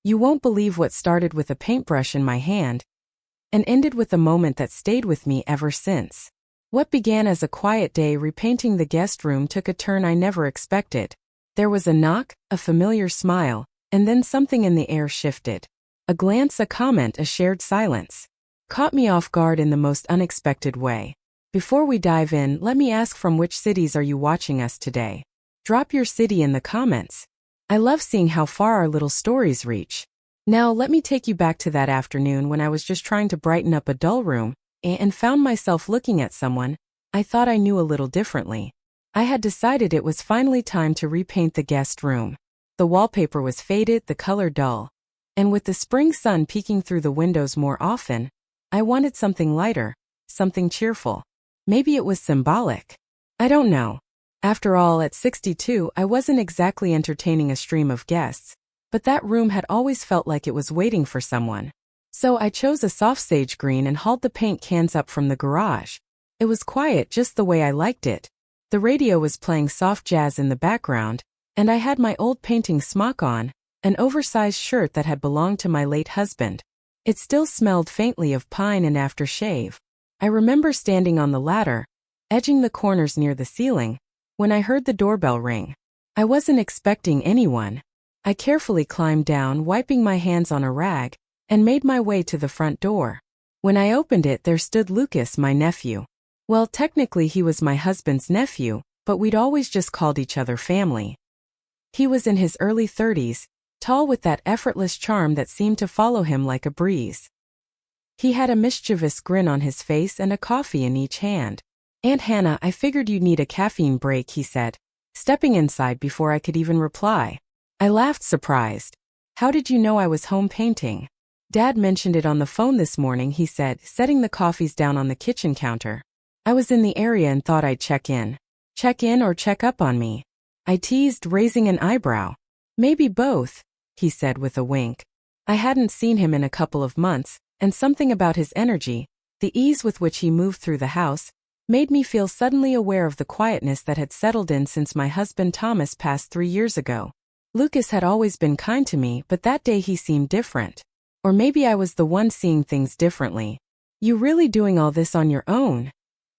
You won't believe what started with a paintbrush in my hand and ended with a moment that stayed with me ever since. What began as a quiet day repainting the guest room took a turn I never expected. There was a knock, a familiar smile, and then something in the air shifted. A glance, a comment, a shared silence. Caught me off guard in the most unexpected way. Before we dive in, let me ask, from which cities are you watching us today? Drop your city in the comments. I love seeing how far our little stories reach. Now let me take you back to that afternoon when I was just trying to brighten up a dull room and found myself looking at someone I thought I knew a little differently. I had decided it was finally time to repaint the guest room. The wallpaper was faded, the color dull, and with the spring sun peeking through the windows more often, I wanted something lighter, something cheerful. Maybe it was symbolic. I don't know. After all, at 62, I wasn't exactly entertaining a stream of guests, but that room had always felt like it was waiting for someone. So I chose a soft sage green and hauled the paint cans up from the garage. It was quiet, just the way I liked it. The radio was playing soft jazz in the background, and I had my old painting smock on, an oversized shirt that had belonged to my late husband. It still smelled faintly of pine and aftershave. I remember standing on the ladder, edging the corners near the ceiling, when I heard the doorbell ring. I wasn't expecting anyone. I carefully climbed down, wiping my hands on a rag, and made my way to the front door. When I opened it, there stood Lucas, my nephew. Well, technically he was my husband's nephew, but we'd always just called each other family. He was in his early 30s, tall with that effortless charm that seemed to follow him like a breeze. He had a mischievous grin on his face and a coffee in each hand. "Aunt Hannah, I figured you'd need a caffeine break," he said, stepping inside before I could even reply. I laughed, surprised. "How did you know I was home painting?" "Dad mentioned it on the phone this morning," he said, setting the coffees down on the kitchen counter. "I was in the area and thought I'd check in." "Check in or check up on me?" I teased, raising an eyebrow. "Maybe both," he said with a wink. I hadn't seen him in a couple of months, and something about his energy, the ease with which he moved through the house, made me feel suddenly aware of the quietness that had settled in since my husband Thomas passed 3 years ago. Lucas had always been kind to me, but that day he seemed different. Or maybe I was the one seeing things differently. "You really doing all this on your own?"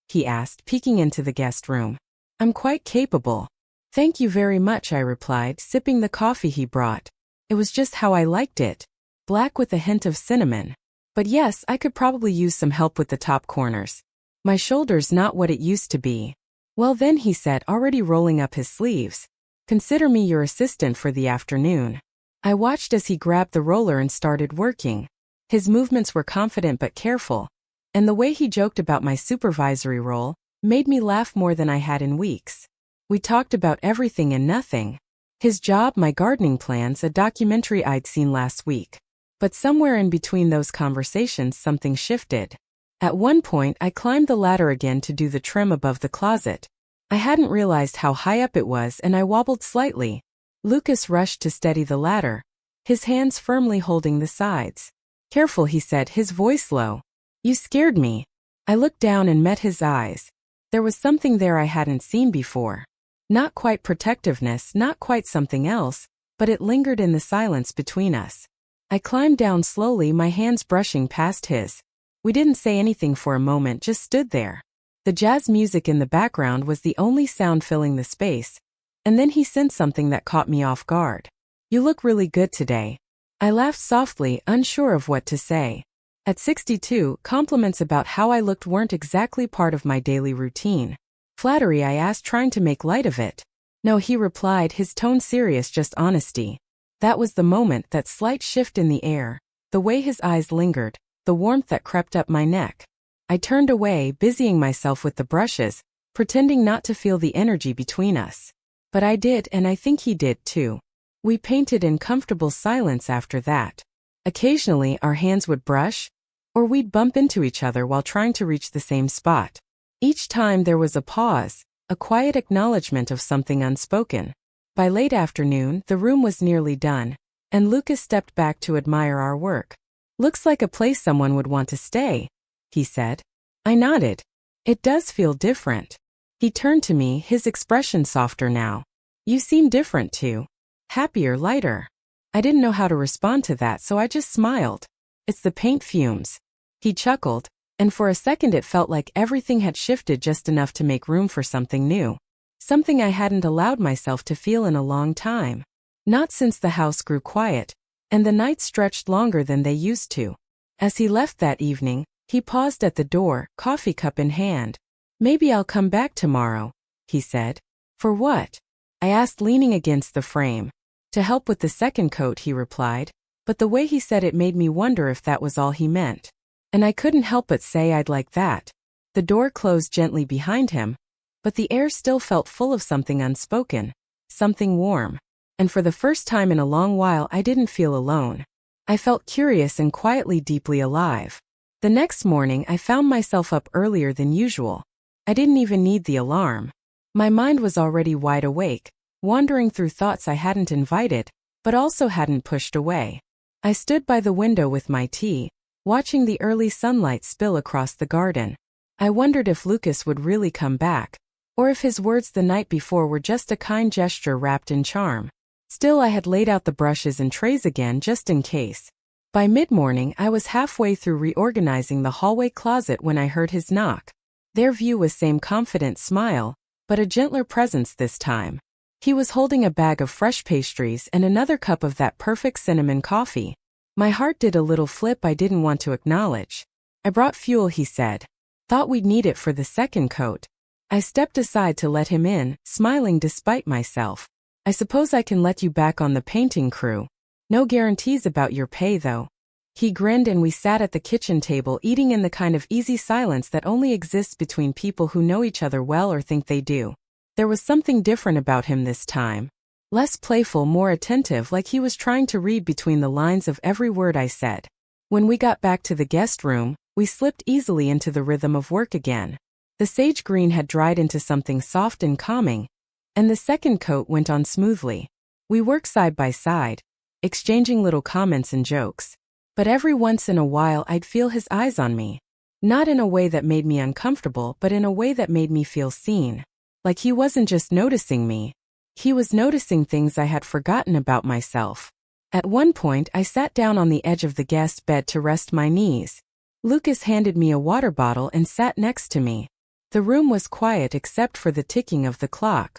he asked, peeking into the guest room. "I'm quite capable." "Thank you very much," I replied, sipping the coffee he brought. It was just how I liked it, black with a hint of cinnamon. But yes, I could probably use some help with the top corners. My shoulder's not what it used to be. "Well then," he said, already rolling up his sleeves, "consider me your assistant for the afternoon." I watched as he grabbed the roller and started working. His movements were confident but careful, and the way he joked about my supervisory role made me laugh more than I had in weeks. We talked about everything and nothing. His job, my gardening plans, a documentary I'd seen last week. But somewhere in between those conversations, something shifted. At one point, I climbed the ladder again to do the trim above the closet. I hadn't realized how high up it was, and I wobbled slightly. Lucas rushed to steady the ladder, his hands firmly holding the sides. "Careful," he said, his voice low. "You scared me." I looked down and met his eyes. There was something there I hadn't seen before. Not quite protectiveness, not quite something else, but it lingered in the silence between us. I climbed down slowly, my hands brushing past his. We didn't say anything for a moment, just stood there. The jazz music in the background was the only sound filling the space, and then he said something that caught me off guard. "You look really good today." I laughed softly, unsure of what to say. At 62, compliments about how I looked weren't exactly part of my daily routine. "Flattery?" I asked, trying to make light of it. "No," he replied, his tone serious, "just honesty." That was the moment, that slight shift in the air, the way his eyes lingered, the warmth that crept up my neck. I turned away, busying myself with the brushes, pretending not to feel the energy between us. But I did, and I think he did too. We painted in comfortable silence after that. Occasionally, our hands would brush, or we'd bump into each other while trying to reach the same spot. Each time there was a pause, a quiet acknowledgement of something unspoken. By late afternoon, the room was nearly done, and Lucas stepped back to admire our work. "Looks like a place someone would want to stay," he said. I nodded. "It does feel different." He turned to me, his expression softer now. "You seem different too. Happier, lighter." I didn't know how to respond to that, so I just smiled. It's the paint fumes. He chuckled, and for a second it felt like everything had shifted just enough to make room for something new. Something I hadn't allowed myself to feel in a long time. Not since the house grew quiet, and the nights stretched longer than they used to. As he left that evening, he paused at the door, coffee cup in hand. "Maybe I'll come back tomorrow," he said. "For what?" I asked, leaning against the frame. "To help with the second coat," he replied. But the way he said it made me wonder if that was all he meant. And I couldn't help but say I'd like that. The door closed gently behind him, but the air still felt full of something unspoken, something warm. And for the first time in a long while I didn't feel alone. I felt curious and quietly deeply alive. The next morning I found myself up earlier than usual. I didn't even need the alarm. My mind was already wide awake, wandering through thoughts I hadn't invited, but also hadn't pushed away. I stood by the window with my tea, watching the early sunlight spill across the garden. I wondered if Lucas would really come back, or if his words the night before were just a kind gesture wrapped in charm. Still, I had laid out the brushes and trays again just in case. By mid-morning, I was halfway through reorganizing the hallway closet when I heard his knock. Their view was same confident smile, but a gentler presence this time. He was holding a bag of fresh pastries and another cup of that perfect cinnamon coffee. My heart did a little flip I didn't want to acknowledge. "I brought fuel," he said. "Thought we'd need it for the second coat." I stepped aside to let him in, smiling despite myself. "I suppose I can let you back on the painting crew. No guarantees about your pay, though." He grinned and we sat at the kitchen table eating in the kind of easy silence that only exists between people who know each other well or think they do. There was something different about him this time. Less playful, more attentive, like he was trying to read between the lines of every word I said. When we got back to the guest room, we slipped easily into the rhythm of work again. The sage green had dried into something soft and calming, and the second coat went on smoothly. We worked side by side, exchanging little comments and jokes. But every once in a while I'd feel his eyes on me. Not in a way that made me uncomfortable, but in a way that made me feel seen. Like he wasn't just noticing me. He was noticing things I had forgotten about myself. At one point I sat down on the edge of the guest bed to rest my knees. Lucas handed me a water bottle and sat next to me. The room was quiet except for the ticking of the clock.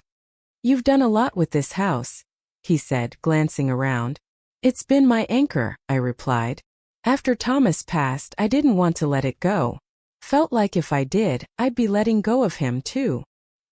"You've done a lot with this house," he said, glancing around. "It's been my anchor," I replied. After Thomas passed, I didn't want to let it go. Felt like if I did, I'd be letting go of him too.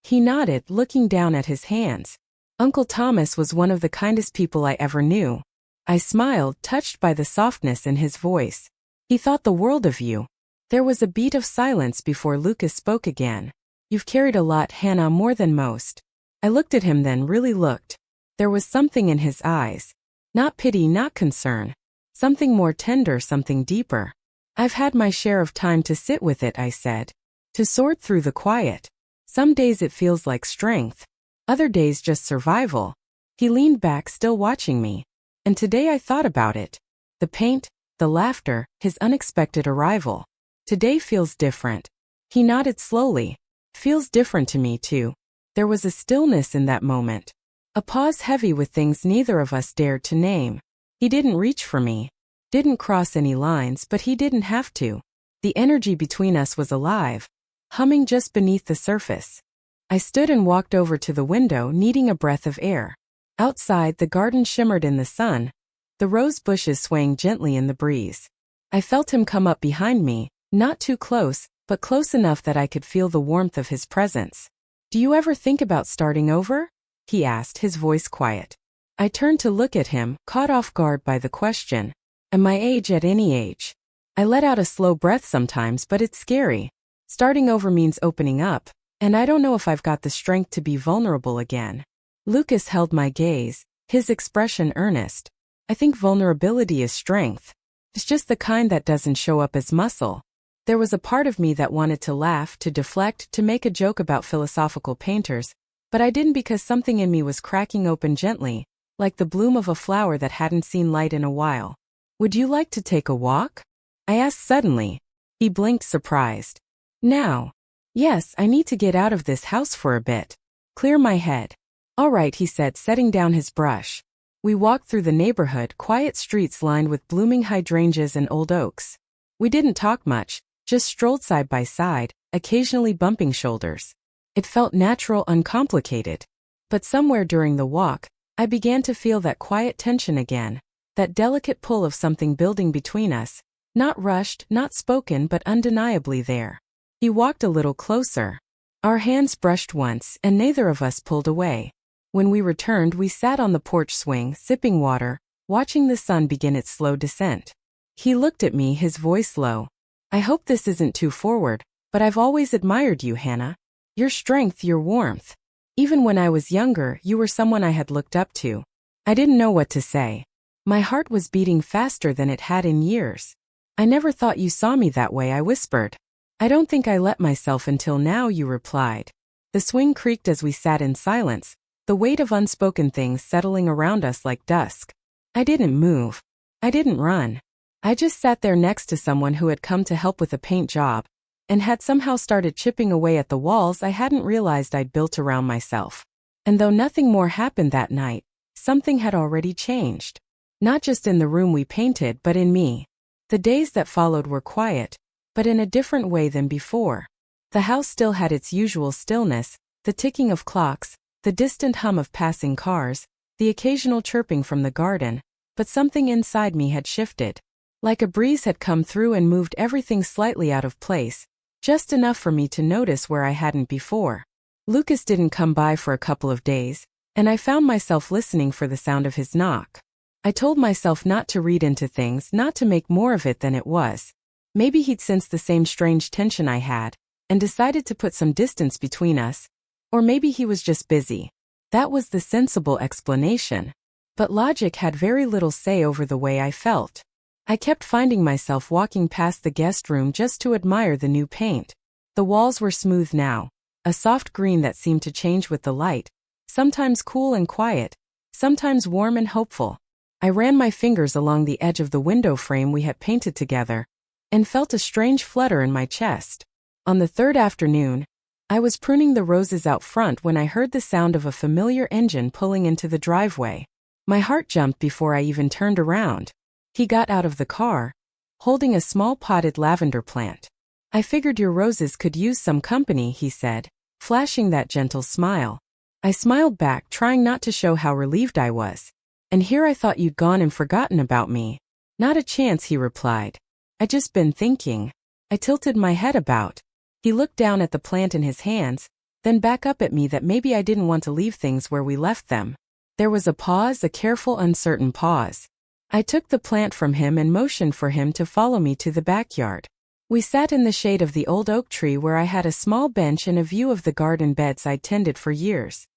He nodded, looking down at his hands. "Uncle Thomas was one of the kindest people I ever knew." I smiled, touched by the softness in his voice. "He thought the world of you." There was a beat of silence before Lucas spoke again. "You've carried a lot, Hannah, more than most." I looked at him then, really looked. There was something in his eyes. Not pity, not concern. Something more tender, something deeper. "I've had my share of time to sit with it," I said. "To sort through the quiet. Some days it feels like strength. Other days just survival." He leaned back, still watching me. And today I thought about it. The paint, the laughter, his unexpected arrival. Today feels different. He nodded slowly. "Feels different to me too." There was a stillness in that moment. A pause heavy with things neither of us dared to name. He didn't reach for me. Didn't cross any lines, but he didn't have to. The energy between us was alive, humming just beneath the surface. I stood and walked over to the window, needing a breath of air. Outside, the garden shimmered in the sun, the rose bushes swaying gently in the breeze. I felt him come up behind me, not too close, but close enough that I could feel the warmth of his presence. "Do you ever think about starting over?" he asked, his voice quiet. I turned to look at him, caught off guard by the question. At my age, at any age. I let out a slow breath sometimes, but it's scary. Starting over means opening up, and I don't know if I've got the strength to be vulnerable again. Lucas held my gaze, his expression earnest. "I think vulnerability is strength. It's just the kind that doesn't show up as muscle." There was a part of me that wanted to laugh, to deflect, to make a joke about philosophical painters, but I didn't because something in me was cracking open gently, like the bloom of a flower that hadn't seen light in a while. "Would you like to take a walk?" I asked suddenly. He blinked, surprised. "Now?" "Yes, I need to get out of this house for a bit. Clear my head." "All right," he said, setting down his brush. We walked through the neighborhood, quiet streets lined with blooming hydrangeas and old oaks. We didn't talk much, just strolled side by side, occasionally bumping shoulders. It felt natural, uncomplicated. But somewhere during the walk, I began to feel that quiet tension again, that delicate pull of something building between us, not rushed, not spoken, but undeniably there. He walked a little closer. Our hands brushed once, and neither of us pulled away. When we returned, we sat on the porch swing, sipping water, watching the sun begin its slow descent. He looked at me, his voice low. "I hope this isn't too forward, but I've always admired you, Hannah. Your strength, your warmth. Even when I was younger, you were someone I had looked up to." I didn't know what to say. My heart was beating faster than it had in years. "I never thought you saw me that way," I whispered. "I don't think I let myself until now," you replied. The swing creaked as we sat in silence, the weight of unspoken things settling around us like dusk. I didn't move. I didn't run. I just sat there next to someone who had come to help with a paint job, and had somehow started chipping away at the walls I hadn't realized I'd built around myself. And though nothing more happened that night, something had already changed. Not just in the room we painted, but in me. The days that followed were quiet, but in a different way than before. The house still had its usual stillness, the ticking of clocks, the distant hum of passing cars, the occasional chirping from the garden, but something inside me had shifted. Like a breeze had come through and moved everything slightly out of place, just enough for me to notice where I hadn't before. Lucas didn't come by for a couple of days, and I found myself listening for the sound of his knock. I told myself not to read into things, not to make more of it than it was. Maybe he'd sensed the same strange tension I had, and decided to put some distance between us. Or maybe he was just busy. That was the sensible explanation. But logic had very little say over the way I felt. I kept finding myself walking past the guest room just to admire the new paint. The walls were smooth now, a soft green that seemed to change with the light, sometimes cool and quiet, sometimes warm and hopeful. I ran my fingers along the edge of the window frame we had painted together, and felt a strange flutter in my chest. On the third afternoon, I was pruning the roses out front when I heard the sound of a familiar engine pulling into the driveway. My heart jumped before I even turned around. He got out of the car, holding a small potted lavender plant. "I figured your roses could use some company," he said, flashing that gentle smile. I smiled back, trying not to show how relieved I was. "And here I thought you'd gone and forgotten about me." "Not a chance," he replied. "I just been thinking." I tilted my head about. He looked down at the plant in his hands, then back up at me that maybe I didn't want to leave things where we left them. There was a pause, a careful, uncertain pause. I took the plant from him and motioned for him to follow me to the backyard. We sat in the shade of the old oak tree where I had a small bench and a view of the garden beds I'd tended for years.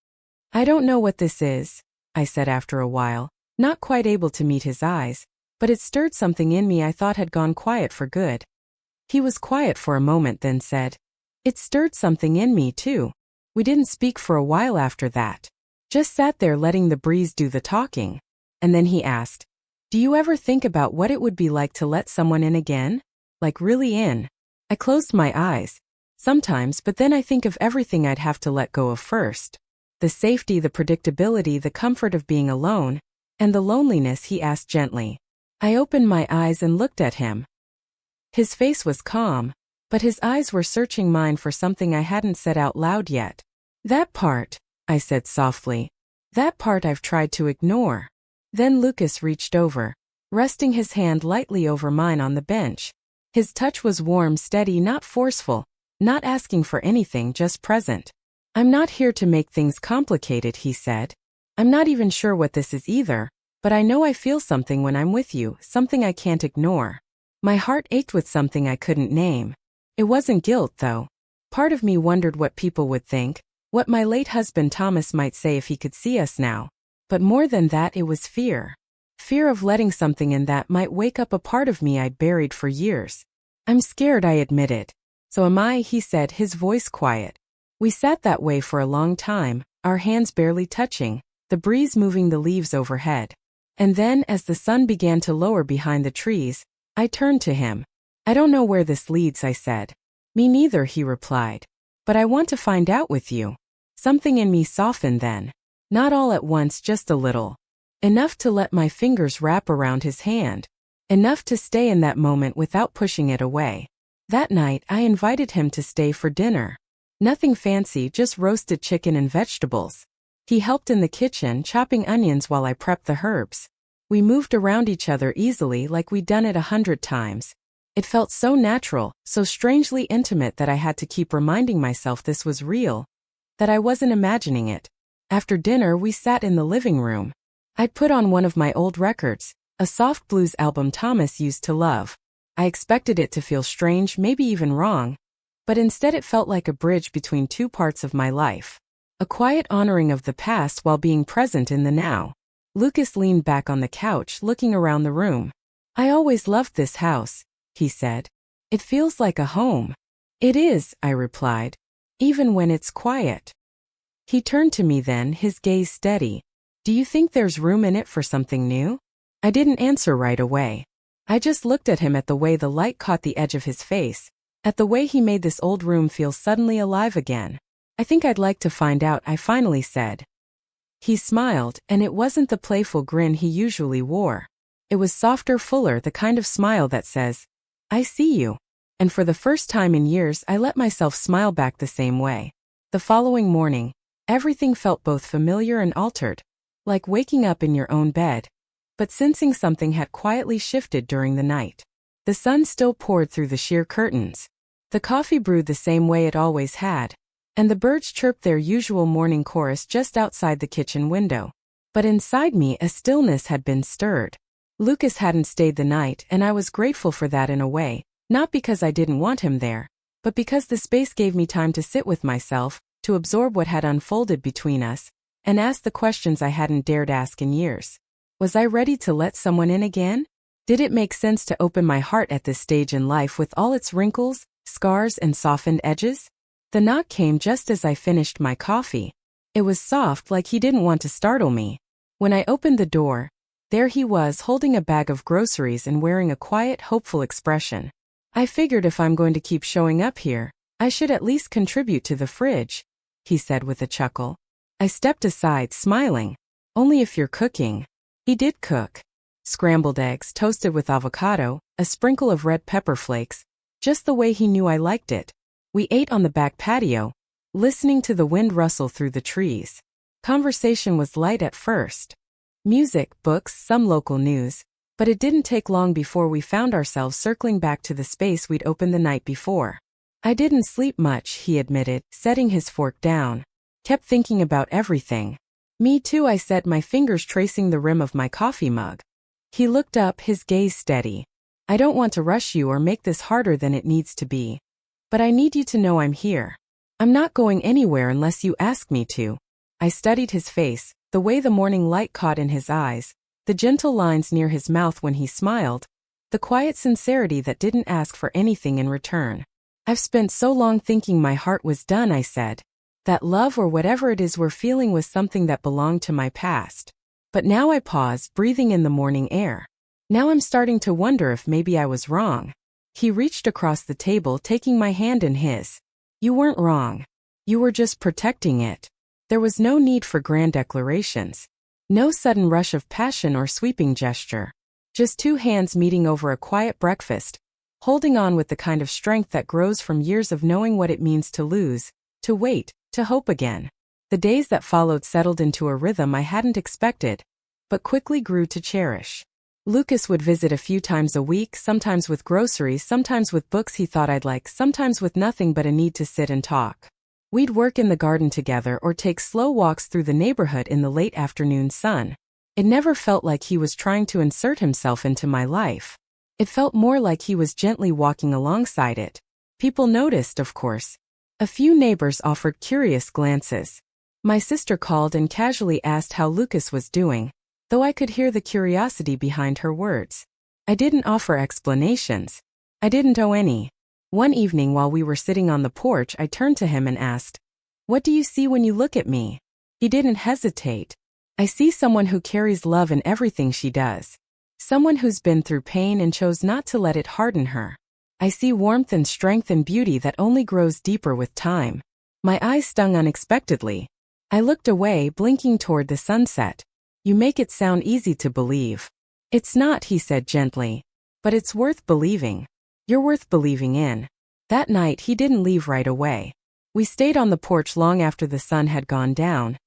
"I don't know what this is," I said after a while, not quite able to meet his eyes, but it stirred something in me I thought had gone quiet for good. He was quiet for a moment, then said, "It stirred something in me, too." We didn't speak for a while after that. Just sat there letting the breeze do the talking. And then he asked, "Do you ever think about what it would be like to let someone in again? Like really in?" I closed my eyes. "Sometimes, but then I think of everything I'd have to let go of first. The safety, the predictability, the comfort of being alone, and the loneliness," he asked gently. I opened my eyes and looked at him. His face was calm, but his eyes were searching mine for something I hadn't said out loud yet. "That part," I said softly. "That part I've tried to ignore." Then Lucas reached over, resting his hand lightly over mine on the bench. His touch was warm, steady, not forceful, not asking for anything, just present. "I'm not here to make things complicated," he said. "I'm not even sure what this is either, but I know I feel something when I'm with you, something I can't ignore." My heart ached with something I couldn't name. It wasn't guilt, though. Part of me wondered what people would think, what my late husband Thomas might say if he could see us now. But more than that, it was fear. Fear of letting something in that might wake up a part of me I'd buried for years. "I'm scared," I admitted. "So am I," he said, his voice quiet. We sat that way for a long time, our hands barely touching, the breeze moving the leaves overhead. And then, as the sun began to lower behind the trees, I turned to him. "I don't know where this leads," I said. "Me neither," he replied. "But I want to find out with you." Something in me softened then. Not all at once, just a little. enough to let my fingers wrap around his hand, enough to stay in that moment without pushing it away. That night, I invited him to stay for dinner. Nothing fancy, just roasted chicken and vegetables. He helped in the kitchen, chopping onions while I prepped the herbs. We moved around each other easily like we'd done it 100 times. It felt so natural, so strangely intimate that I had to keep reminding myself this was real, that I wasn't imagining it. After dinner, we sat in the living room. I'd put on one of my old records, a soft blues album Thomas used to love. I expected it to feel strange, maybe even wrong, but instead it felt like a bridge between two parts of my life. A quiet honoring of the past while being present in the now. Lucas leaned back on the couch, looking around the room. I always loved this house, he said. It feels like a home. It is, I replied, even when it's quiet. He turned to me then, his gaze steady. Do you think there's room in it for something new? I didn't answer right away. I just looked at him, at the way the light caught the edge of his face, at the way he made this old room feel suddenly alive again. I think I'd like to find out, I finally said. He smiled, and it wasn't the playful grin he usually wore. It was softer, fuller, the kind of smile that says, I see you. And for the first time in years, I let myself smile back the same way. The following morning, everything felt both familiar and altered, like waking up in your own bed, but sensing something had quietly shifted during the night. The sun still poured through the sheer curtains. The coffee brewed the same way it always had, and the birds chirped their usual morning chorus just outside the kitchen window. But inside me, a stillness had been stirred. Lucas hadn't stayed the night, and I was grateful for that in a way, not because I didn't want him there, but because the space gave me time to sit with myself, to absorb what had unfolded between us, and ask the questions I hadn't dared ask in years. Was I ready to let someone in again? Did it make sense to open my heart at this stage in life with all its wrinkles, scars, and softened edges? The knock came just as I finished my coffee. It was soft, like he didn't want to startle me. When I opened the door, there he was, holding a bag of groceries and wearing a quiet, hopeful expression. I figured if I'm going to keep showing up here, I should at least contribute to the fridge, he said with a chuckle. I stepped aside, smiling. Only if you're cooking. He did cook. Scrambled eggs toasted with avocado, a sprinkle of red pepper flakes, just the way he knew I liked it. We ate on the back patio, listening to the wind rustle through the trees. Conversation was light at first. Music, books, some local news, but it didn't take long before we found ourselves circling back to the space we'd opened the night before. I didn't sleep much, he admitted, setting his fork down. Kept thinking about everything. Me too, I said, my fingers tracing the rim of my coffee mug. He looked up, his gaze steady. I don't want to rush you or make this harder than it needs to be. But I need you to know I'm here. I'm not going anywhere unless you ask me to. I studied his face, the way the morning light caught in his eyes, the gentle lines near his mouth when he smiled, the quiet sincerity that didn't ask for anything in return. I've spent so long thinking my heart was done, I said. That love or whatever it is we're feeling was something that belonged to my past. But now I pause, breathing in the morning air. Now I'm starting to wonder if maybe I was wrong. He reached across the table, taking my hand in his. You weren't wrong. You were just protecting it. There was no need for grand declarations. No sudden rush of passion or sweeping gesture. Just two hands meeting over a quiet breakfast, holding on with the kind of strength that grows from years of knowing what it means to lose, to wait, to hope again. The days that followed settled into a rhythm I hadn't expected, but quickly grew to cherish. Lucas would visit a few times a week, sometimes with groceries, sometimes with books he thought I'd like, sometimes with nothing but a need to sit and talk. We'd work in the garden together or take slow walks through the neighborhood in the late afternoon sun. It never felt like he was trying to insert himself into my life. It felt more like he was gently walking alongside it. People noticed, of course. A few neighbors offered curious glances. My sister called and casually asked how Lucas was doing, though I could hear the curiosity behind her words. I didn't offer explanations. I didn't owe any. One evening while we were sitting on the porch, I turned to him and asked, "What do you see when you look at me?" He didn't hesitate. "I see someone who carries love in everything she does. Someone who's been through pain and chose not to let it harden her. I see warmth and strength and beauty that only grows deeper with time." My eyes stung unexpectedly. I looked away, blinking toward the sunset. You make it sound easy to believe. It's not, he said gently. But it's worth believing. You're worth believing in. That night he didn't leave right away. We stayed on the porch long after the sun had gone down,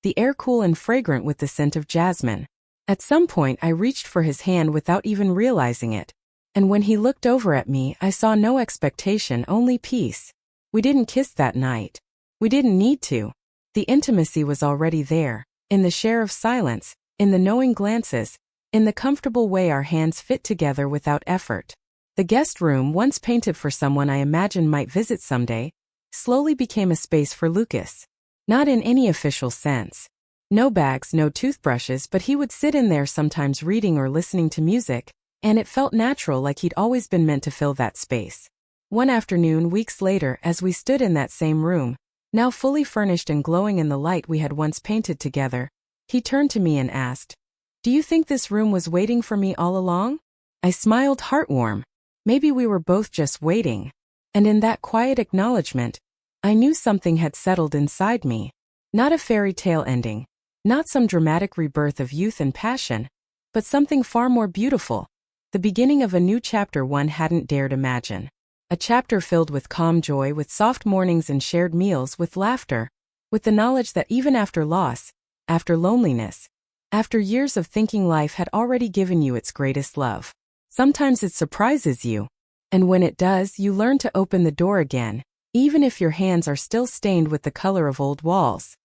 the air cool and fragrant with the scent of jasmine. At some point I reached for his hand without even realizing it. And when he looked over at me, I saw no expectation, only peace. We didn't kiss that night. We didn't need to. The intimacy was already there, in the share of silence, in the knowing glances, in the comfortable way our hands fit together without effort. The guest room, once painted for someone I imagined might visit someday, slowly became a space for Lucas. Not in any official sense. No bags, no toothbrushes, but he would sit in there sometimes reading or listening to music, and it felt natural, like he'd always been meant to fill that space. One afternoon, weeks later, as we stood in that same room, now fully furnished and glowing in the light we had once painted together, he turned to me and asked, "Do you think this room was waiting for me all along?" I smiled, heartwarm. Maybe we were both just waiting. And in that quiet acknowledgement, I knew something had settled inside me. Not a fairy tale ending, not some dramatic rebirth of youth and passion, but something far more beautiful. The beginning of a new chapter one hadn't dared imagine. A chapter filled with calm joy, with soft mornings and shared meals, with laughter, with the knowledge that even after loss, after loneliness, after years of thinking, life had already given you its greatest love. Sometimes it surprises you. And when it does, you learn to open the door again, even if your hands are still stained with the color of old walls.